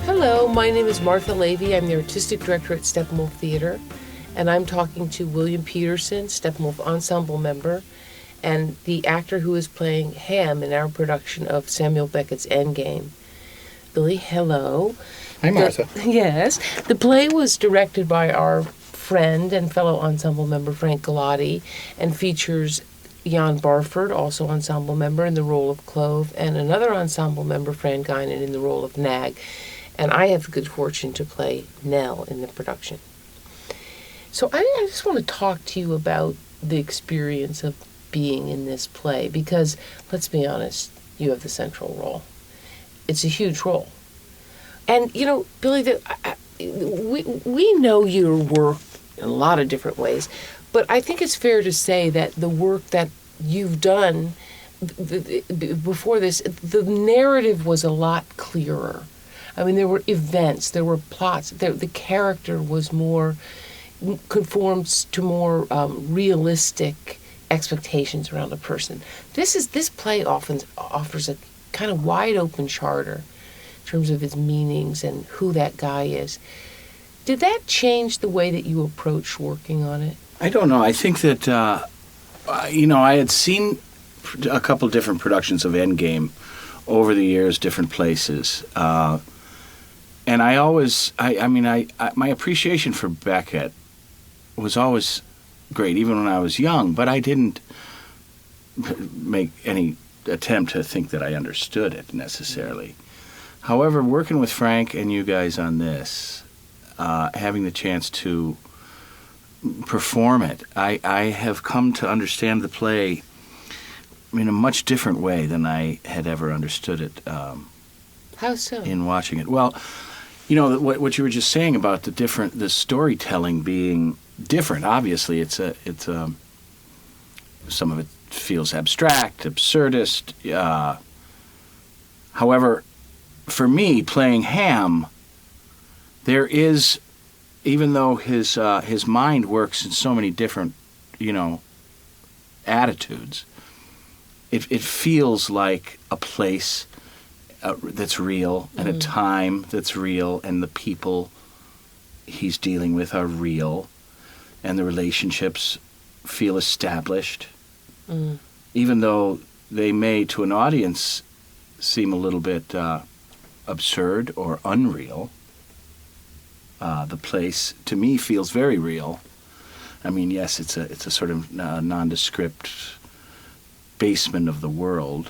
Hello, my name is Martha Levy. I'm the Artistic Director at Steppenwolf Theater, and I'm talking to William Petersen, Steppenwolf Ensemble member, and the actor who is playing Ham in our production of Samuel Beckett's Endgame. Billy, hello. Hi, Martha. Yes. The play was directed by our friend and fellow ensemble member Frank Galati and features Jan Barford, also ensemble member, in the role of Clove, and another ensemble member, Fran Guinan, in the role of Nag. And I have the good fortune to play Nell in the production. So I just want to talk to you about the experience of being in this play, because, let's be honest, you have the central role. It's a huge role. And, you know, Billy, we know your work in a lot of different ways, but I think it's fair to say that the work that you've done before this, the narrative was a lot clearer. I mean, there were events, there were plots, the character was more, conforms to more realistic expectations around a person. This play often offers a kind of wide open charter in terms of its meanings and who that guy is. Did that change the way that you approach working on it? I don't know. I think that, I had seen a couple different productions of Endgame over the years, different places. And I always, my appreciation for Beckett was always great, even when I was young, but I didn't make any attempt to think that I understood it necessarily. However, working with Frank and you guys on this, having the chance to perform it, I have come to understand the play in a much different way than I had ever understood it. How so? In watching it. Well, you know, what you were just saying about the storytelling being different. Obviously, it's some of it feels abstract, absurdist. However, for me, playing Ham, there is, even though his mind works in so many different, attitudes, it feels like a place that's real, and a time that's real, and the people he's dealing with are real, and the relationships feel established, even though they may, to an audience, seem a little bit absurd or unreal. The place, to me, feels very real. I mean, yes, it's a sort of nondescript basement of the world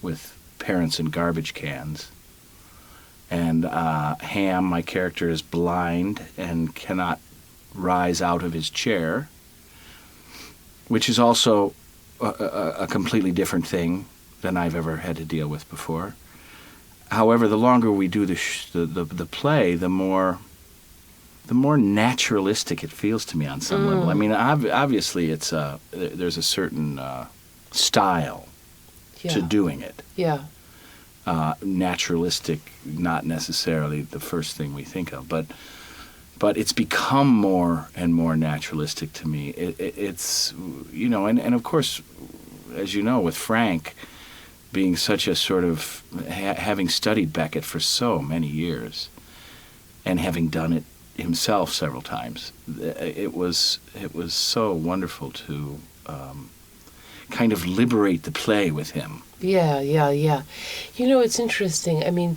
with parents and garbage cans. And Ham, my character, is blind and cannot rise out of his chair, which is also a completely different thing than I've ever had to deal with before. However, the longer we do the play, the more naturalistic it feels to me on some level. I mean, obviously, there's a certain style to doing it. Yeah. Naturalistic, not necessarily the first thing we think of, but it's become more and more naturalistic to me. It's, and of course, as you know, with Frank being such a sort of, having studied Beckett for so many years and having done it himself several times, it was so wonderful to kind of liberate the play with him. Yeah. It's interesting. I mean,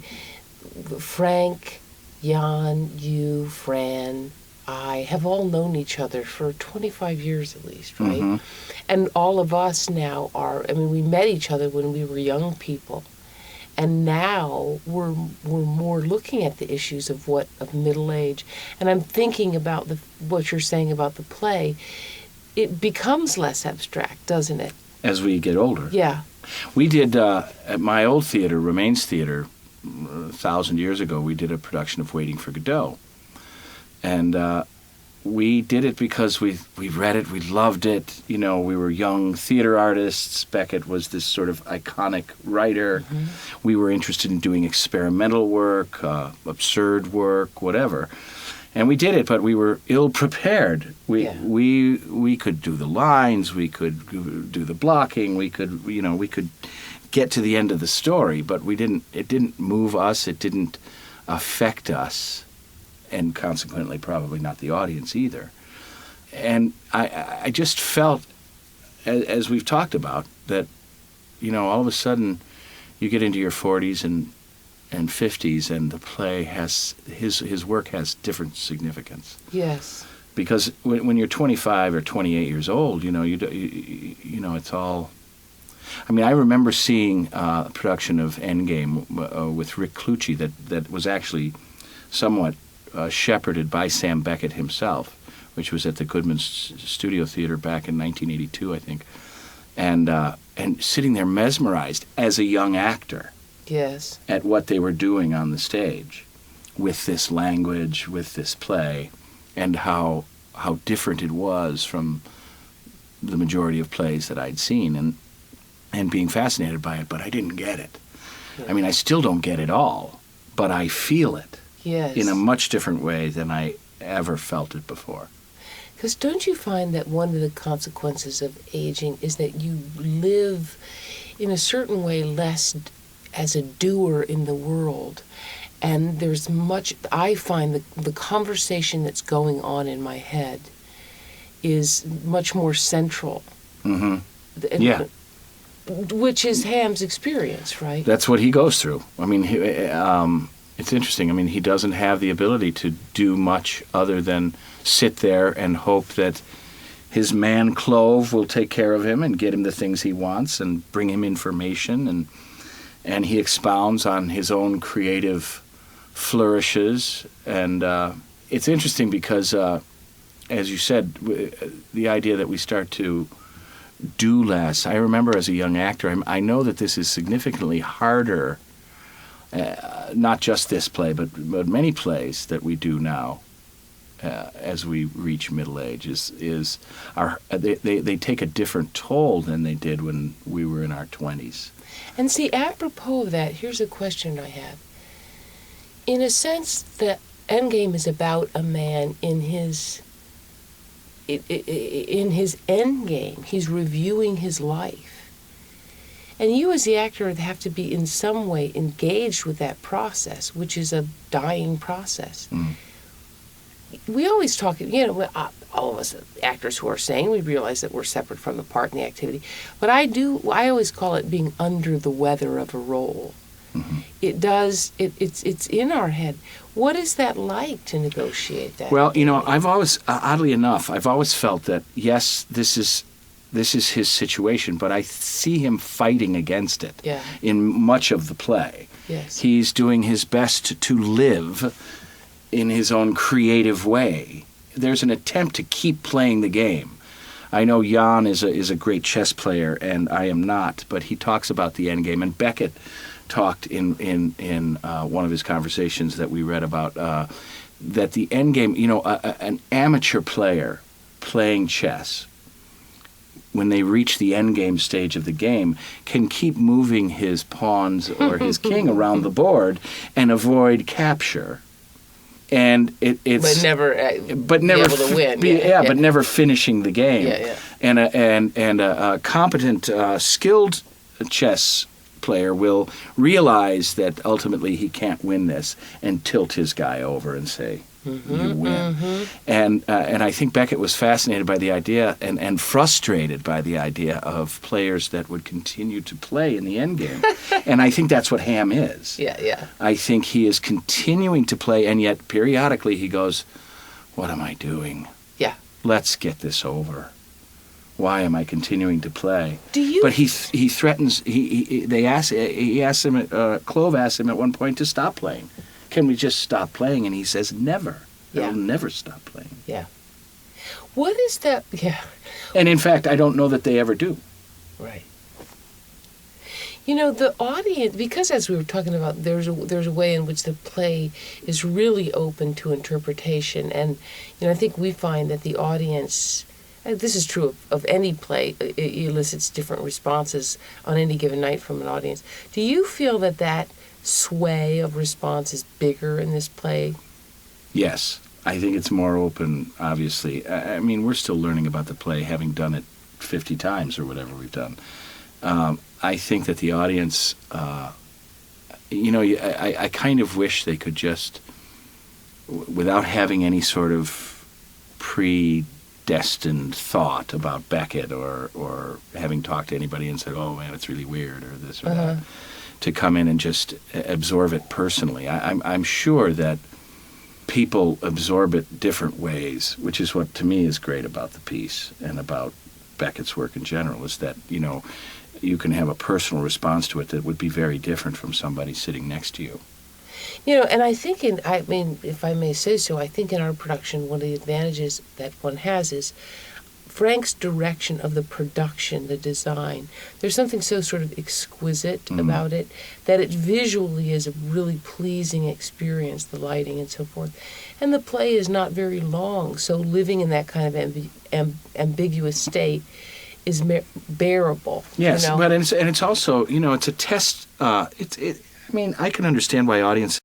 Frank, Jan, you, Fran, I have all known each other for 25 years at least, right? Mm-hmm. And all of us now we met each other when we were young people. And now we're more looking at the issues of middle age. And I'm thinking about what you're saying about the play. It becomes less abstract, doesn't it? As we get older. Yeah. We did, at my old theater, Remains Theater, 1,000 years ago, we did a production of Waiting for Godot. And we did it because we read it, we loved it. We were young theater artists. Beckett was this sort of iconic writer. Mm-hmm. We were interested in doing experimental work, absurd work, whatever. And we did it, but we were ill-prepared. We could do the lines, we could do the blocking, we could get to the end of the story, but it didn't move us, it didn't affect us, and consequently probably not the audience either. And I just felt, as we've talked about, that, all of a sudden you get into your 40s and 50s, and the play has, his work has different significance. Yes. Because when you're 25 or 28 years old, it's all. I mean, I remember seeing a production of Endgame with Rick Clucci that was actually somewhat shepherded by Sam Beckett himself, which was at the Goodman Studio Theater back in 1982, I think, and sitting there mesmerized as a young actor. Yes. At what they were doing on the stage, with this language, with this play, and how different it was from the majority of plays that I'd seen, and being fascinated by it, but I didn't get it. Yeah. I mean, I still don't get it all, but I feel it. Yes. In a much different way than I ever felt it before. Because don't you find that one of the consequences of aging is that you live in a certain way less as a doer in the world? And there's much, I find the conversation that's going on in my head is much more central. Mm-hmm. Yeah. Which is Ham's experience, right? That's what he goes through. I mean, it's interesting. I mean, he doesn't have the ability to do much other than sit there and hope that his man Clove will take care of him and get him the things he wants and bring him information, and he expounds on his own creative flourishes. And it's interesting because, as you said, the idea that we start to do less. I remember as a young actor, I know that this is significantly harder, not just this play, but many plays that we do now as we reach middle age, they take a different toll than they did when we were in our 20s. And see, apropos of that, here's a question I have. In a sense, the Endgame is about a man in his endgame. He's reviewing his life. And you as the actor have to be in some way engaged with that process, which is a dying process. Mm. We always talk, all of us actors who are sane, we realize that we're separate from the part and the activity. But I always call it being under the weather of a role. Mm-hmm. It's in our head. What is that like to negotiate that? Well, I've always, oddly enough, I've always felt that, yes, this is his situation, but I see him fighting against it in much of the play. Yes. He's doing his best to live in his own creative way. There's an attempt to keep playing the game. I know Jan is a great chess player, and I am not, but he talks about the Endgame, and Beckett talked in one of his conversations that we read about that the Endgame, an amateur player playing chess, when they reach the endgame stage of the game, can keep moving his pawns or his king around the board and avoid capture. And it's but never be able to win. But never finishing the game. Yeah. And a competent, skilled chess player will realize that ultimately he can't win this and tilt his guy over and say, you win. Mm-hmm. And I think Beckett was fascinated by the idea and frustrated by the idea of players that would continue to play in the endgame. And I think that's what Ham is. Yeah. I think he is continuing to play, and yet periodically he goes, what am I doing? Yeah. Let's get this over. Why am I continuing to play? Do you? But he threatens. Clove asked him at one point to stop playing. Can we just stop playing? And he says, never. Yeah. I'll never stop playing. Yeah. What is that? Yeah. And in fact, I don't know that they ever do. Right. The audience, because as we were talking about, there's a way in which the play is really open to interpretation, and I think we find that the audience. This is true of any play. It elicits different responses on any given night from an audience. Do you feel that sway of response is bigger in this play? Yes. I think it's more open, obviously. I mean, we're still learning about the play, having done it 50 times or whatever we've done. I think that the audience I kind of wish they could just, without having any sort of predestined thought about Beckett or having talked to anybody and said, oh man, it's really weird or this or that, to come in and just absorb it personally. I'm sure that people absorb it different ways, which is what to me is great about the piece and about Beckett's work in general, is that, you can have a personal response to it that would be very different from somebody sitting next to you. And I think if I may say so, I think in our production, one of the advantages that one has is Frank's direction of the production, the design. There's something so sort of exquisite about it that it visually is a really pleasing experience, the lighting and so forth. And the play is not very long, so living in that kind of ambiguous state is bearable. Yes, but it's also, it's a test. I can understand why audiences